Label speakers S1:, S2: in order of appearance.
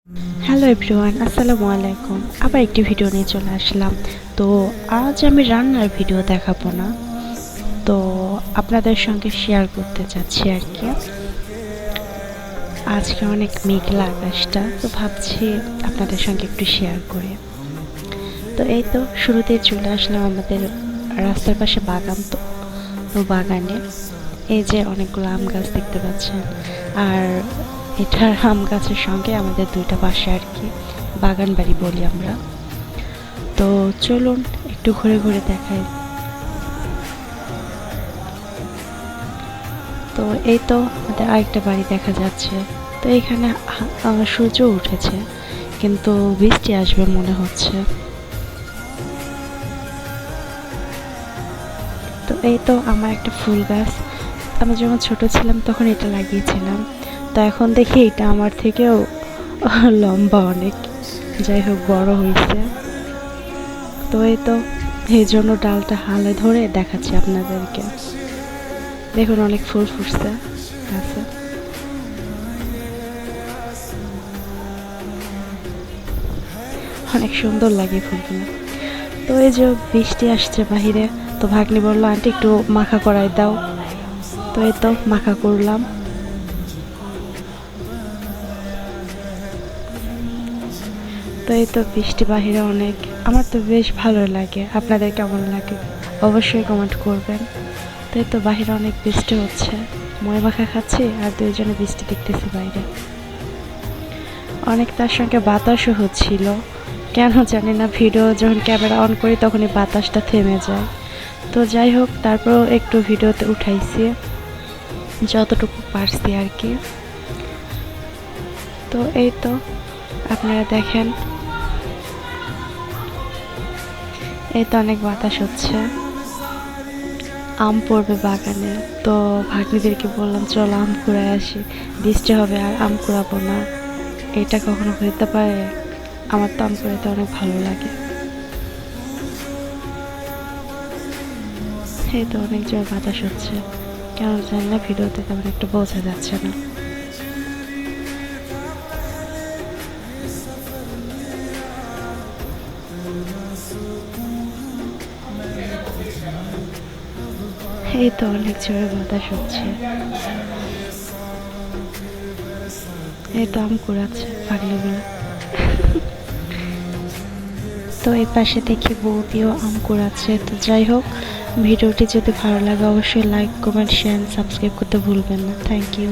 S1: Hello everyone, আসসালামু আলাইকুম। আবার একটি ভিডিও নিয়ে চলে আসলাম। তো আজ আমি রান্নার ভিডিও দেখাবো না, তো আপনাদের সঙ্গে শেয়ার করতে চাচ্ছি আর কি। আজকে অনেক মেঘলা আকাশটা, তো ভাবছি আপনাদের সঙ্গে একটু শেয়ার করি। তো এই তো শুরুতেই চলে আসলাম আমাদের রাস্তার পাশে বাগান। তো বাগানে এই যে অনেকগুলো আম গাছ দেখতে পাচ্ছেন, আর এটার আম গাছের সঙ্গে আমাদের দুইটা পাশে আর কি বাগান বাড়ি বলি আমরা। তো চলুন একটু ঘুরে ঘুরে দেখাই। তো এই তো আমাদের আরেকটা বাড়ি দেখা যাচ্ছে। তো এখানে সূর্য উঠেছে, কিন্তু বৃষ্টি আসবে মনে হচ্ছে। তো এই তো আমার একটা ফুল গাছ, আমি যখন ছোট ছিলাম তখন এটা লাগিয়েছিলাম। তো এখন দেখি এটা আমার থেকেও লম্বা অনেক, যাই হোক বড় হয়েছে। তো এই তো এই জন্য ডালটা হালে ধরে দেখাচ্ছি আপনাদেরকে। দেখুন অনেক ফুল ফুটছে গাছে, অনেক সুন্দর লাগে ফুলগুলো। তো এই যে বৃষ্টি আসছে বাহিরে, তো ভাগ্নি বললো আন্টি একটু মাখা করাই দাও। তো এই তো মাখা করলাম। তো এই তো বৃষ্টি বাহিরে অনেক, আমার তো বেশ ভালো লাগে। আপনাদের কেমন লাগে অবশ্যই কমেন্ট করবেন। তো এই তো বাহিরে অনেক বৃষ্টি হচ্ছে, মই মাখা খাচ্ছি আর দুইজনে বৃষ্টি দেখতেছি বাইরে। অনেক তার সঙ্গে বাতাসও হচ্ছিল, কেন জানি না ভিডিও যখন ক্যামেরা অন করি তখনই বাতাসটা থেমে যায়। তো যাই হোক তারপরেও একটু ভিডিওতে উঠাইছি যতটুকু পারছি আর কি। তো এই তো আপনারা দেখেন, এই তো অনেক বাতাস হচ্ছে, আম পড়বে বাগানে। তো ভাগ্নিদেরকে বললাম চলো আম কুড়ায় আসি, বৃষ্টি হবে আর আম কুড়াবো না, এটা কখনো হতে পারে? আমার তো আম কুড়াইতে অনেক ভালো লাগে। এই তো অনেক জোর বাতাস হচ্ছে, কেন জানি না ভিডিওতে তেমন একটু বোঝা যাচ্ছে না। এই তো অনেক জোরে বাতাস হচ্ছে, এই তো আম কুড়াচ্ছে ভাগ্নিগুলো। তো এই পাশে দেখি বৌদিও আম কুড়াচ্ছে। তো যাই হোক, ভিডিওটি যদি ভালো লাগে অবশ্যই লাইক কমেন্ট শেয়ার সাবস্ক্রাইব করতে ভুলবেন না। Thank you.